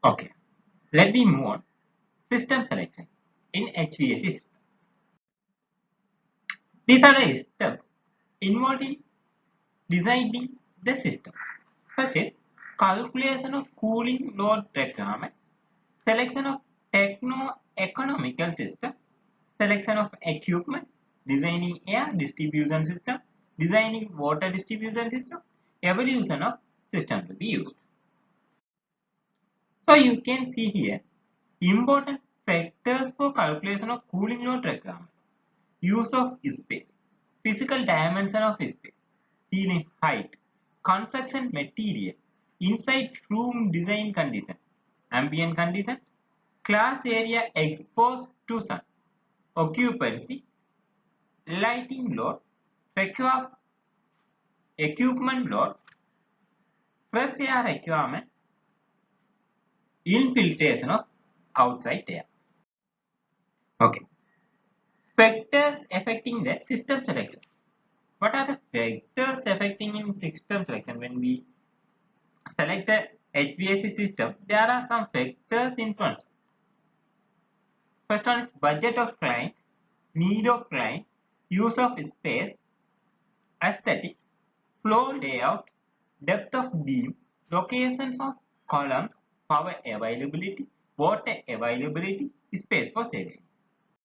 Okay, let me move on. System selection in HVAC systems. These are the steps involved in designing the system. First is calculation of cooling load requirement, selection of techno-economical system, selection of equipment, designing air distribution system, designing water distribution system, evaluation of system to be used. So you can see here important factors for calculation of cooling load requirement. Use of space, physical dimension of space, ceiling height, construction material, inside room design condition, ambient conditions, class area exposed to sun, occupancy, lighting load, require equipment load, fresh air requirement, infiltration of outside air. Okay. Factors affecting the system selection. What are the factors affecting in system selection? When we select the HVAC system, there are some factors influence. First one is budget of client, need of client, use of space, aesthetics, flow layout, depth of beam, locations of columns, power availability, water availability, space for servicing.